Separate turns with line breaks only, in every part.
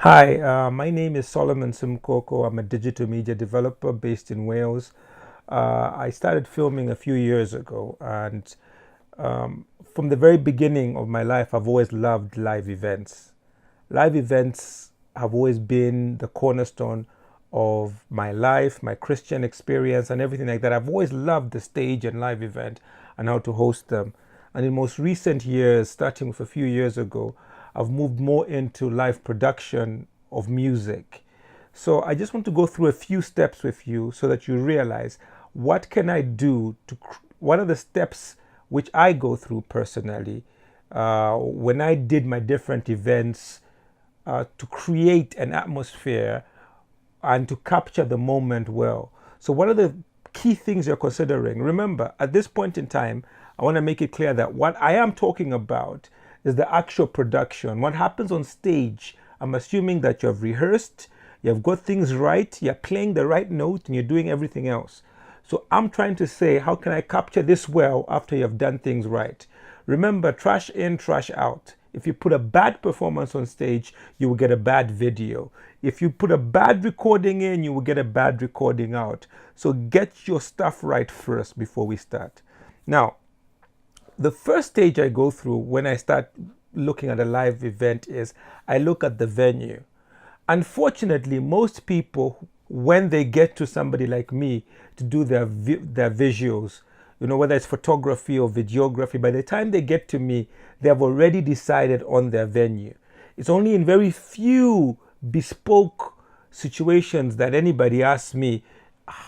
Hi, my name is Solomon Simukoko. I'm a digital media developer based in Wales. I started filming a few years ago, and from the very beginning of my life, I've always loved live events. Live events have always been the cornerstone of my life, my Christian experience, and everything like that. I've always loved the stage and live event and how to host them. And in most recent years, starting with a few years ago, I've moved more into live production of music. So I just want to go through a few steps with you so that you realize what can I do to, what are the steps which I go through personally when I did my different events to create an atmosphere and to capture the moment well. So, what are the key things you're considering? Remember, at this point in time, I want to make it clear that what I am talking about is the actual production. What happens on stage, I'm assuming that you have rehearsed, you've got things right, you're playing the right note, and you're doing everything else. So, I'm trying to say, how can I capture this well after you've done things right? Remember, trash in, trash out. If you put a bad performance on stage, you will get a bad video. If you put a bad recording in, you will get a bad recording out. So get your stuff right first before we start. Now, the first stage I go through when I start looking at a live event is I look at the venue. Unfortunately, most people, when they get to somebody like me to do their visuals, whether it's photography or videography, by the time they get to me, they have already decided on their venue. It's only in very few bespoke situations that anybody asks me,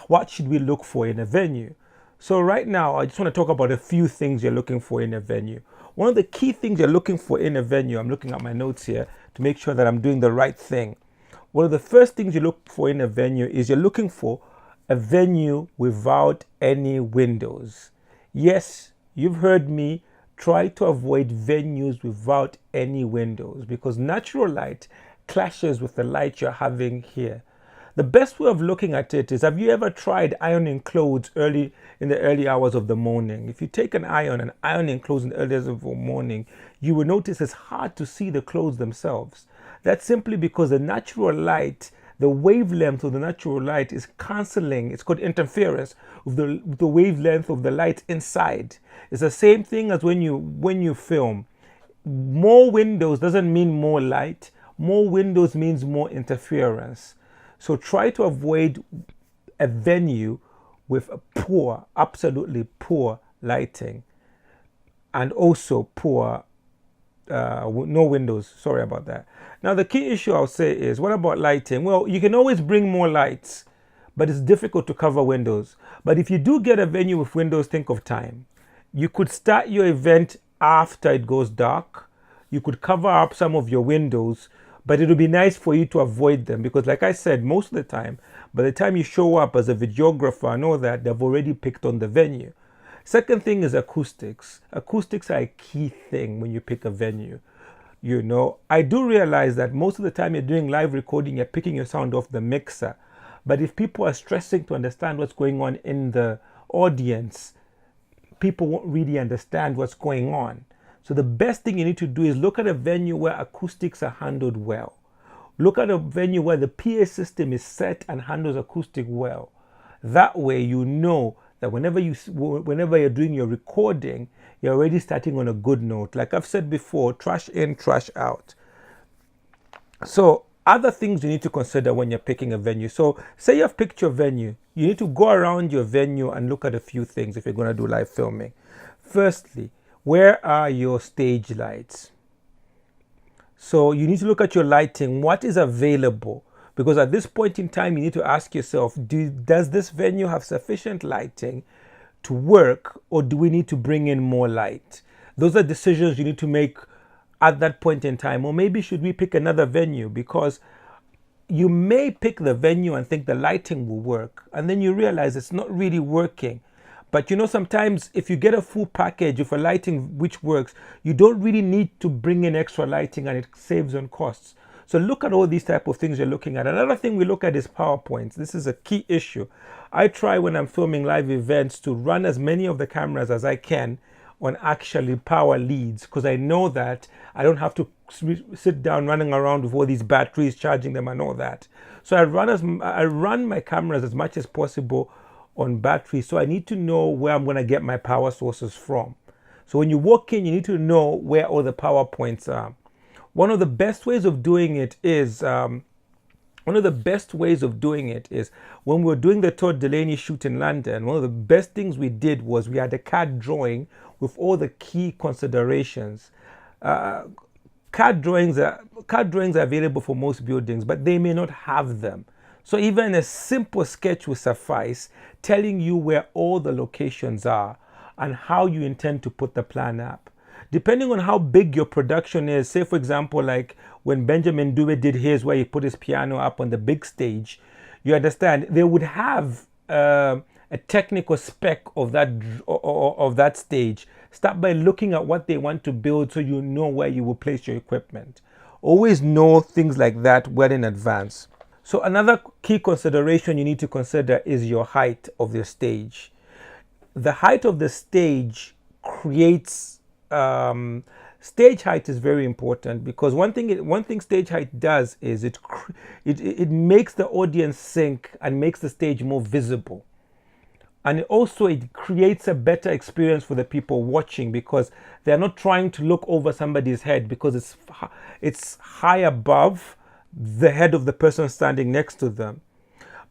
what should we look for in a venue? So right now, I just want to talk about a few things you're looking for in a venue. One of the key things you're looking for in a venue, I'm looking at my notes here to make sure that I'm doing the right thing. One of the first things you look for in a venue is you're looking for a venue without any windows. Yes, you've heard me. Try to avoid venues without any windows because natural light clashes with the light you're having here. The best way of looking at it is, have you ever tried ironing clothes early in the early hours of the morning? If you take an iron and ironing clothes in the early hours of the morning, you will notice it's hard to see the clothes themselves. That's simply because the natural light, the wavelength of the natural light is cancelling. It's called interference with the wavelength of the light inside. It's the same thing as when you film. More windows doesn't mean more light. More windows means more interference. So try to avoid a venue with a poor, absolutely poor lighting, and also poor, no windows. Sorry about that. Now, the key issue I'll say is, what about lighting? Well, you can always bring more lights, but it's difficult to cover windows. But if you do get a venue with windows, think of time. You could start your event after it goes dark. You could cover up some of your windows, but it would be nice for you to avoid them because, like I said, most of the time, by the time you show up as a videographer and all that, they've already picked on the venue. Second thing is acoustics. Acoustics are a key thing when you pick a venue. I do realize that most of the time you're doing live recording, you're picking your sound off the mixer. But if people are stressing to understand what's going on in the audience, people won't really understand what's going on. So the best thing you need to do is look at a venue where acoustics are handled well. Look at a venue where the PA system is set and handles acoustic well. That way you know that whenever you're doing your recording, you're already starting on a good note. Like I've said before, trash in, trash out. So other things you need to consider when you're picking a venue. So say you've picked your venue. You need to go around your venue and look at a few things if you're going to do live filming. Firstly, where are your stage lights? So you need to look at your lighting. What is available? Because at this point in time, you need to ask yourself, does this venue have sufficient lighting to work, or do we need to bring in more light? Those are decisions you need to make at that point in time. Or maybe should we pick another venue? Because you may pick the venue and think the lighting will work, and then you realize it's not really working. But sometimes if you get a full package with a lighting which works, you don't really need to bring in extra lighting and it saves on costs. So look at all these type of things you're looking at. Another thing we look at is PowerPoints. This is a key issue. I try when I'm filming live events to run as many of the cameras as I can on actually power leads because I know that I don't have to sit down running around with all these batteries, charging them and all that. So I run my cameras as much as possible on battery. So I need to know where I'm going to get my power sources from. So when you walk in, you need to know where all the power points are. One of the best ways of doing it is when we were doing the Todd Delaney shoot in London. One of the best things we did was we had a CAD drawing with all the key considerations. Uh, CAD drawings are available for most buildings, but they may not have them. So even a simple sketch will suffice, telling you where all the locations are and how you intend to put the plan up. Depending on how big your production is, say for example, like when Benjamin Dube did his, where he put his piano up on the big stage, you understand they would have a technical spec of that stage. Start by looking at what they want to build, so you know where you will place your equipment. Always know things like that well in advance. So another key consideration you need to consider is your height of the stage. The height of the stage creates stage height is very important, because one thing stage height does is it makes the audience sink and makes the stage more visible. And it creates a better experience for the people watching, because they're not trying to look over somebody's head, because it's high above the head of the person standing next to them.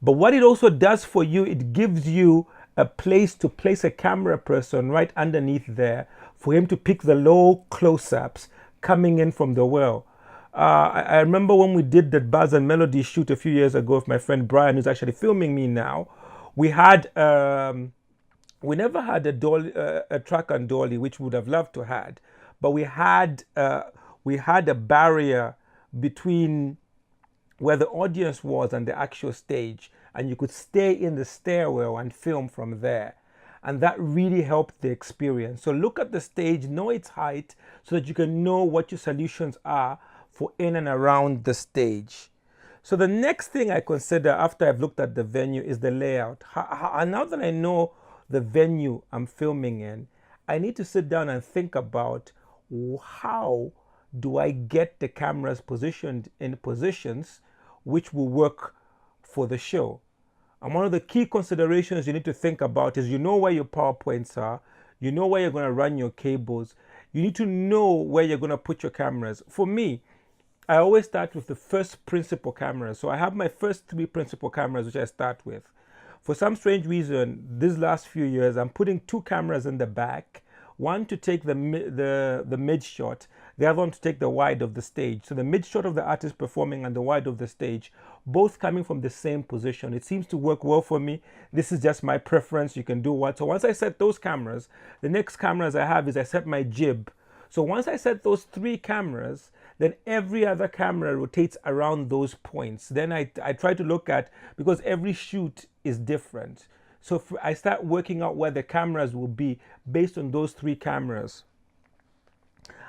But what it also does for you, it gives you a place to place a camera person right underneath there for him to pick the low close-ups coming in from the well. I remember when we did that Buzz and Melody shoot a few years ago with my friend Brian, who's actually filming me now. We never had a dolly, a track and dolly, which we would have loved to had, but we had a barrier between where the audience was and the actual stage, and you could stay in the stairwell and film from there. And that really helped the experience. So look at the stage, know its height, so that you can know what your solutions are for in and around the stage. So the next thing I consider after I've looked at the venue is the layout. Now that I know the venue I'm filming in, I need to sit down and think about how do I get the cameras positioned in positions which will work for the show. And one of the key considerations you need to think about is, you know where your power points are, you know where you're going to run your cables, you need to know where you're going to put your cameras. For me, I always start with the first principal camera. So I have my first 3 principal cameras which I start with. For some strange reason, these last few years, I'm putting 2 cameras in the back, one to take the mid shot, the other one to take the wide of the stage. So the mid shot of the artist performing and the wide of the stage, both coming from the same position. It seems to work well for me. This is just my preference. You can do what. So once I set those cameras, the next cameras I have is I set my jib. So once I set those 3 cameras, then every other camera rotates around those points. Then I try to look at, because every shoot is different. So I start working out where the cameras will be based on those 3 cameras.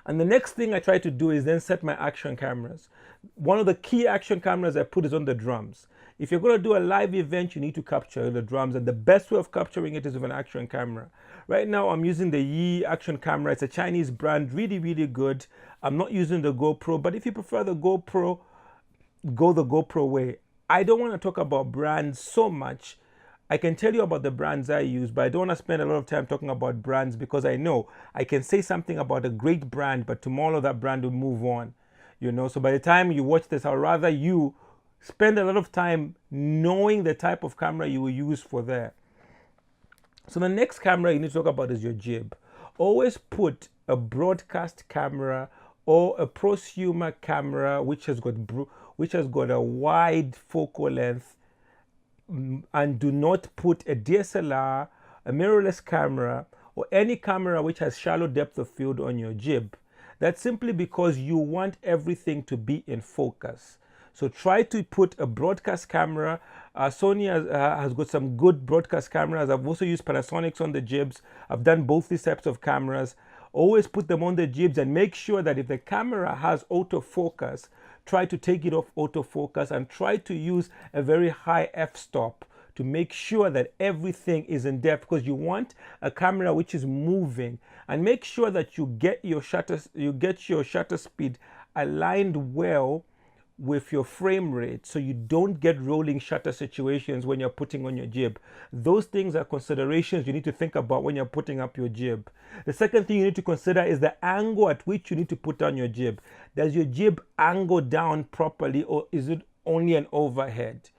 And the next thing I try to do is then set my action cameras. One of the key action cameras I put is on the drums. If you're going to do a live event, you need to capture the drums, and the best way of capturing it is with an action camera. Right now, I'm using the Yi action camera. It's a Chinese brand, really, really good. I'm not using the GoPro, but if you prefer the GoPro, go the GoPro way. I don't want to talk about brands so much. I can tell you about the brands I use, but I don't want to spend a lot of time talking about brands, because I know I can say something about a great brand, but tomorrow that brand will move on. So by the time you watch this, I'd rather you spend a lot of time knowing the type of camera you will use for there. So the next camera you need to talk about is your jib. Always put a broadcast camera or a prosumer camera which has got a wide focal length, and do not put a DSLR, a mirrorless camera, or any camera which has shallow depth of field on your jib. That's simply because you want everything to be in focus. So try to put a broadcast camera. Sony has got some good broadcast cameras. I've also used Panasonics on the jibs. I've done both these types of cameras. Always put them on the jibs and make sure that if the camera has autofocus, try to take it off autofocus and try to use a very high f-stop to make sure that everything is in depth, because you want a camera which is moving. And make sure that you get your shutter speed aligned well with your frame rate, so you don't get rolling shutter situations when you're putting on your jib. Those things are considerations you need to think about when you're putting up your jib. The second thing you need to consider is the angle at which you need to put down your jib. Does your jib angle down properly, or is it only an overhead?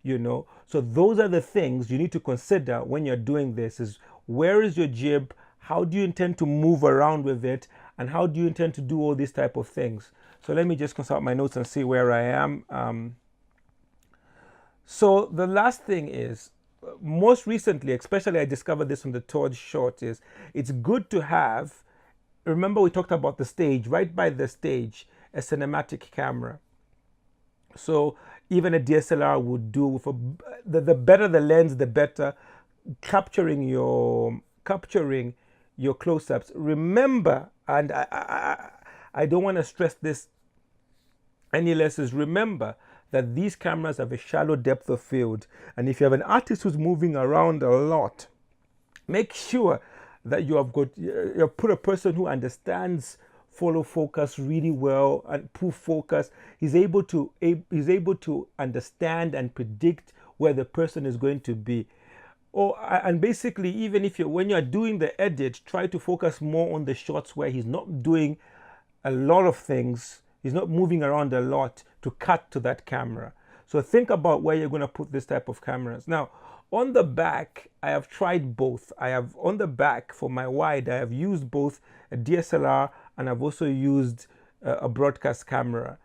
So those are the things you need to consider when you're doing this: is where is your jib, how do you intend to move around with it, and how do you intend to do all these type of things. So let me just consult my notes and see where I am. So the last thing is, most recently, especially I discovered this on the third shot, is it's good to have, remember we talked about the stage, right by the stage, a cinematic camera. So even a DSLR would do. With the better the lens, the better capturing your close-ups. Remember, and I don't want to stress this any less, is remember that these cameras have a shallow depth of field, and if you have an artist who's moving around a lot, make sure that you have put a person who understands follow focus really well and pull focus. He's able to understand and predict where the person is going to be. And basically, even if when you're doing the edit, try to focus more on the shots where he's not doing a lot of things, he's not moving around a lot to cut to that camera. So think about where you're going to put this type of cameras. Now, on the back, I have tried both. On the back for my wide, I have used both a DSLR and I've also used a broadcast camera.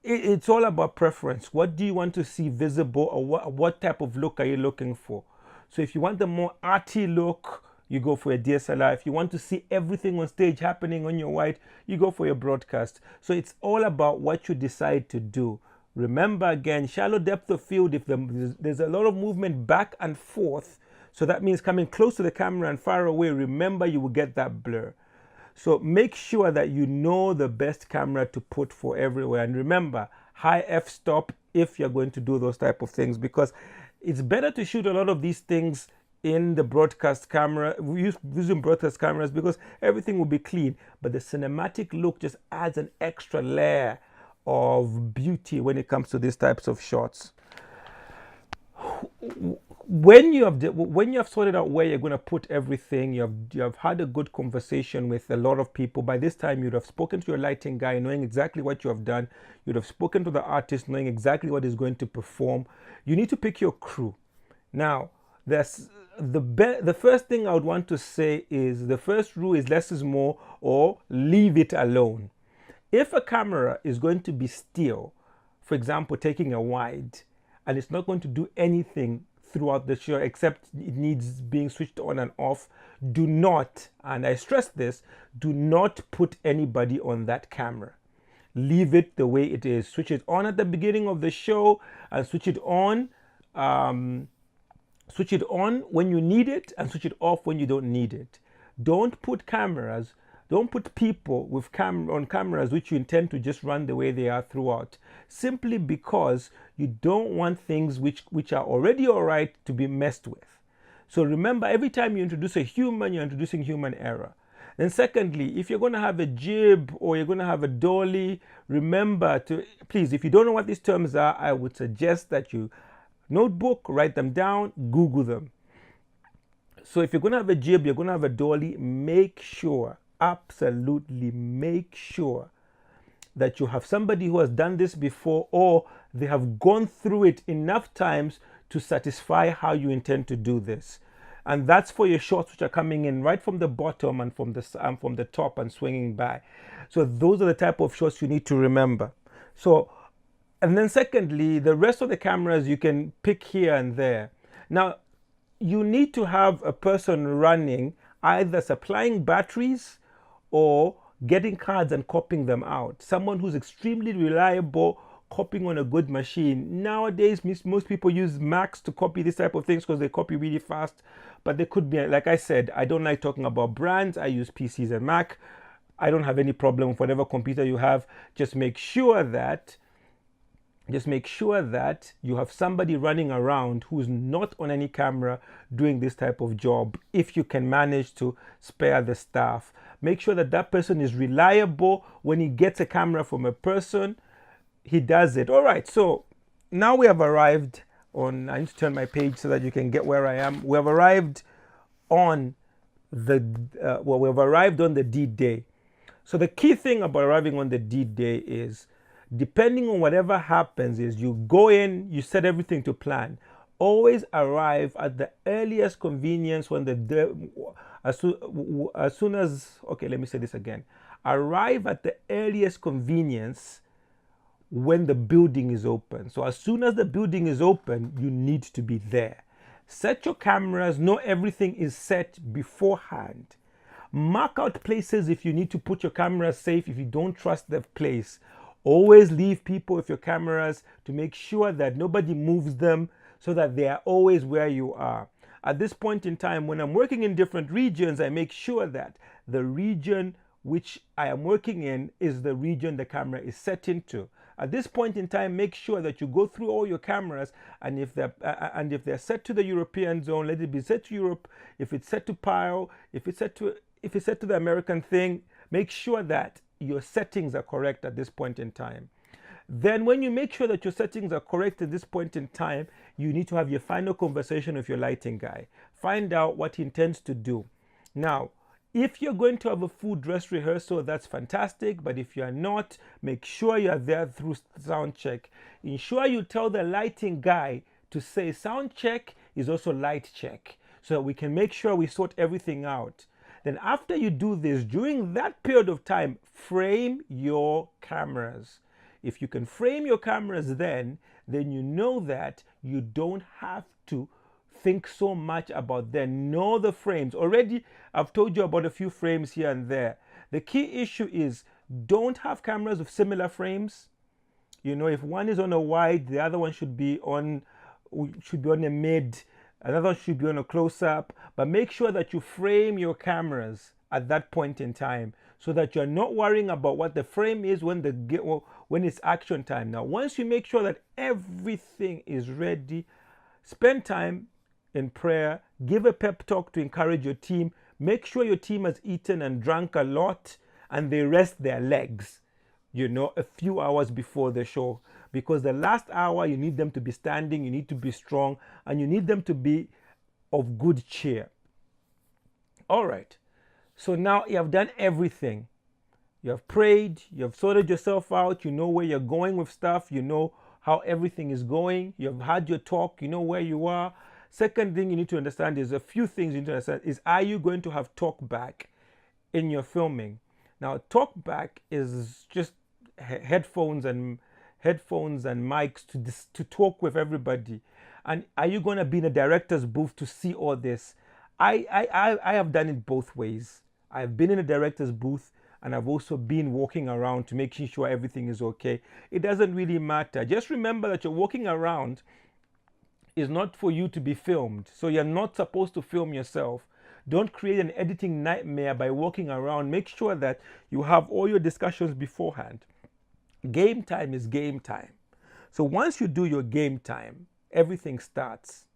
It's all about preference. What do you want to see visible, or what type of look are you looking for? So if you want the more arty look, you go for a DSLR. If you want to see everything on stage happening on your wide, you go for your broadcast. So it's all about what you decide to do. Remember, again, shallow depth of field. If there's a lot of movement back and forth, so that means coming close to the camera and far away, remember you will get that blur. So make sure that you know the best camera to put for everywhere. And remember, high f-stop if you're going to do those type of things, because it's better to shoot a lot of these things in the broadcast camera, using broadcast cameras, because everything will be clean. But the cinematic look just adds an extra layer of beauty when it comes to these types of shots. When you have sorted out where you're going to put everything, you have had a good conversation with a lot of people. By this time, you'd have spoken to your lighting guy, knowing exactly what you have done. You'd have spoken to the artist, knowing exactly what is going to perform. You need to pick your crew. Now, the first thing I would want to say is, the first rule is less is more, or leave it alone. If a camera is going to be still, for example, taking a wide, and it's not going to do anything throughout the show except it needs being switched on and off, do not, and I stress this, do not put anybody on that camera. Leave it the way it is. Switch it on at the beginning of the show and switch it on when you need it, and switch it off when you don't need it. Don't put people on cameras which you intend to just run the way they are throughout, simply because you don't want things which are already all right to be messed with. So remember, every time you introduce a human, you're introducing human error. Then secondly, if you're going to have a jib or you're going to have a dolly, remember to, please, if you don't know what these terms are, I would suggest that you notebook, write them down, Google them. So if you're going to have a jib, you're going to have a dolly, make sure, absolutely make sure that you have somebody who has done this before, or they have gone through it enough times to satisfy how you intend to do this. And that's for your shots which are coming in right from the bottom and from the top and swinging by. So those are the type of shots you need to remember. So, and then secondly, the rest of the cameras you can pick here and there. Now, you need to have a person running, either supplying batteries or getting cards and copying them out. Someone who's extremely reliable, copying on a good machine. Nowadays, most people use Macs to copy this type of things because they copy really fast. But they could be, like I said, I don't like talking about brands. I use PCs and Mac. I don't have any problem with whatever computer you have. Just make sure that Just make sure that you have somebody running around who's not on any camera doing this type of job. If you can manage to spare the staff, make sure that that person is reliable. When he gets a camera from a person, he does it. All right, so now we have arrived on, I need to turn my page so that you can get where I am. We have arrived on we've arrived on the D-Day. So the key thing about arriving on the D-Day is, depending on whatever happens, is you go in, you set everything to plan. Always arrive at the earliest convenience when as soon as, okay, let me say this again. Arrive at the earliest convenience when the building is open. So as soon as the building is open, you need to be there. Set your cameras, know everything is set beforehand. Mark out places if you need to put your cameras safe if you don't trust the place. Always leave people with your cameras to make sure that nobody moves them, so that they are always where you are. At this point in time, when I'm working in different regions, I make sure that the region which I am working in is the region the camera is set into. At this point in time, make sure that you go through all your cameras, and if they're set to the European zone, let it be set to Europe. If it's set to PAL, if it's set to the American thing, make sure that your settings are correct at this point in time. Then when you make sure that your settings are correct at this point in time, you need to have your final conversation with your lighting guy. Find out what he intends to do. Now, if you're going to have a full dress rehearsal, that's fantastic. But if you're not, make sure you're there through sound check. Ensure you tell the lighting guy to say sound check is also light check, so that we can make sure we sort everything out. Then after you do this, during that period of time, frame your cameras. If you can frame your cameras, then you know that you don't have to think so much about them. Know the frames. Already, I've told you about a few frames here and there. The key issue is, don't have cameras with similar frames. You know, if one is on a wide, the other one should be on a mid, another one should be on a close-up. But make sure that you frame your cameras at that point in time, so that you're not worrying about what the frame is when it's action time. Now, once you make sure that everything is ready, spend time in prayer, give a pep talk to encourage your team. Make sure your team has eaten and drank a lot and they rest their legs, you know, a few hours before the show. Because the last hour, you need them to be standing, you need to be strong, and you need them to be of good cheer. All right. So now you have done everything. You have prayed, you have sorted yourself out, you know where you're going with stuff, you know how everything is going, you have had your talk, you know where you are. Second thing you need to understand is, a few things you need to understand is, are you going to have talk back in your filming? Now, talk back is just headphones and mics to talk with everybody. And are you going to be in a director's booth to see all this? I have done it both ways. I've been in a director's booth, and I've also been walking around to making sure everything is okay. It doesn't really matter. Just remember that you're walking around is not for you to be filmed. So you're not supposed to film yourself. Don't create an editing nightmare by walking around. Make sure that you have all your discussions beforehand. Game time is game time. So once you do your game time, everything starts.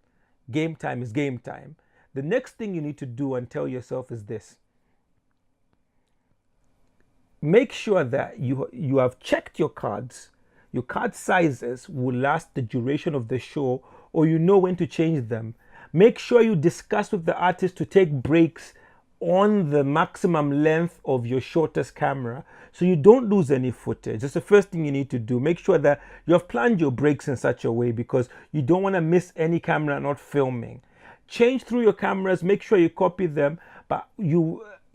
Game time is game time. The next thing you need to do and tell yourself is this. Make sure that you have checked your cards. Your card sizes will last the duration of the show, or you know when to change them. Make sure you discuss with the artist to take breaks on the maximum length of your shortest camera, so you don't lose any footage. That's the first thing you need to do. Make sure that you have planned your breaks in such a way, because you don't want to miss any camera not filming. Change through your cameras, make sure you copy them, but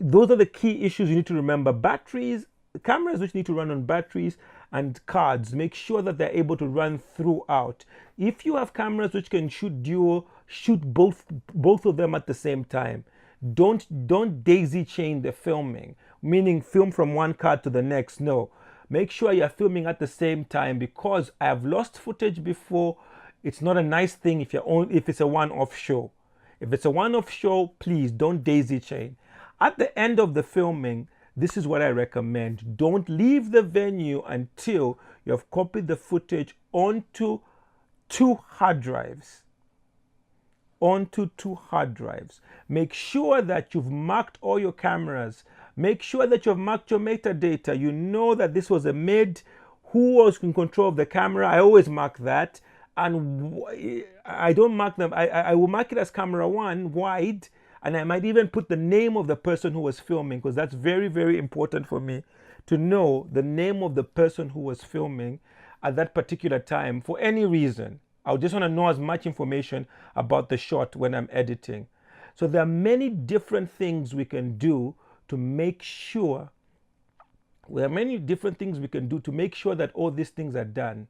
those are the key issues you need to remember. Batteries, cameras which need to run on batteries, and cards, make sure that they're able to run throughout. If you have cameras which can shoot dual, shoot both of them at the same time. Don't daisy chain the filming, meaning film from one card to the next. No, make sure you're filming at the same time, because I have lost footage before. It's not a nice thing if it's a one-off show. If it's a one-off show, please don't daisy chain. At the end of the filming, this is what I recommend. Don't leave the venue until you have copied the footage onto two hard drives. Onto two hard drives. Make sure that you've marked all your cameras. Make sure that you've marked your metadata. You know that this was a mid. Who was in control of the camera? I always mark that. And I don't mark them. I will mark it as camera 1 wide. And I might even put the name of the person who was filming, because that's very, very important for me to know the name of the person who was filming at that particular time for any reason. I just want to know as much information about the shot when I'm editing. So there are many different things we can do to make sure, that all these things are done.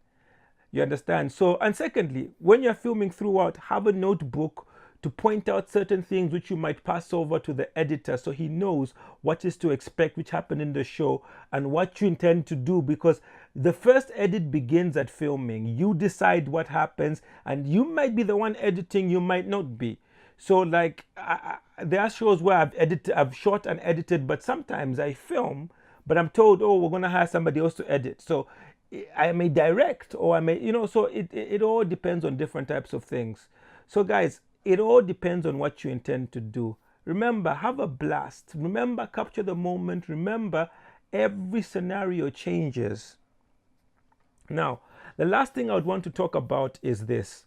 You understand? So, and secondly, when you're filming throughout, have a notebook to point out certain things which you might pass over to the editor so he knows what is to expect, which happened in the show, and what you intend to do, because the first edit begins at filming. You decide what happens, and you might be the one editing, you might not be. So like there are shows where I've shot and edited, but sometimes I film, but I'm told, oh, we're going to hire somebody else to edit. So I may direct, or I may, so it all depends on different types of things. So guys, it all depends on what you intend to do. Remember, have a blast. Remember, capture the moment. Remember, every scenario changes. Now, the last thing I would want to talk about is this.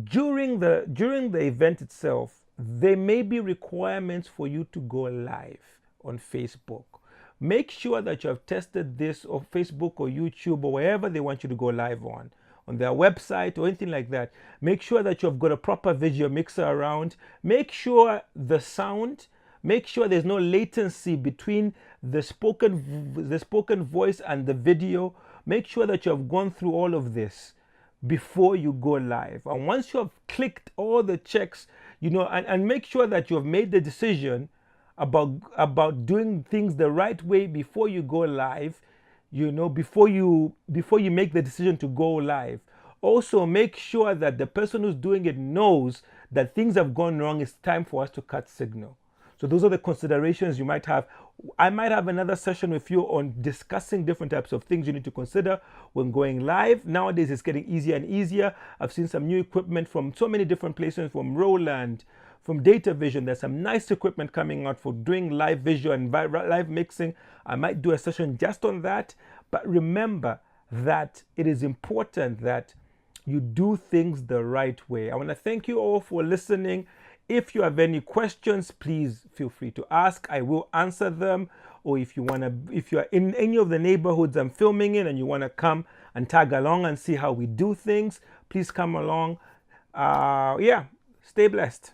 During the event itself, there may be requirements for you to go live on Facebook. Make sure that you have tested this on Facebook or YouTube or wherever they want you to go live on their website or anything like that. Make sure that you've got a proper video mixer around. Make sure the sound, make sure there's no latency between the spoken voice and the video. Make sure that you have gone through all of this before you go live. And once you have clicked all the checks, and make sure that you have made the decision about doing things the right way before you go live, before you make the decision to go live. Also, make sure that the person who's doing it knows that things have gone wrong. It's time for us to cut signal. So those are the considerations you might have. I might have another session with you on discussing different types of things you need to consider when going live. Nowadays, it's getting easier and easier. I've seen some new equipment from so many different places, from Roland, from Data Vision. There's some nice equipment coming out for doing live visual and live mixing. I might do a session just on that. But remember that it is important that you do things the right way. I want to thank you all for listening. If you have any questions, please feel free to ask. I will answer them. Or if you are in any of the neighborhoods I'm filming in and you want to come and tag along and see how we do things, please come along. Stay blessed.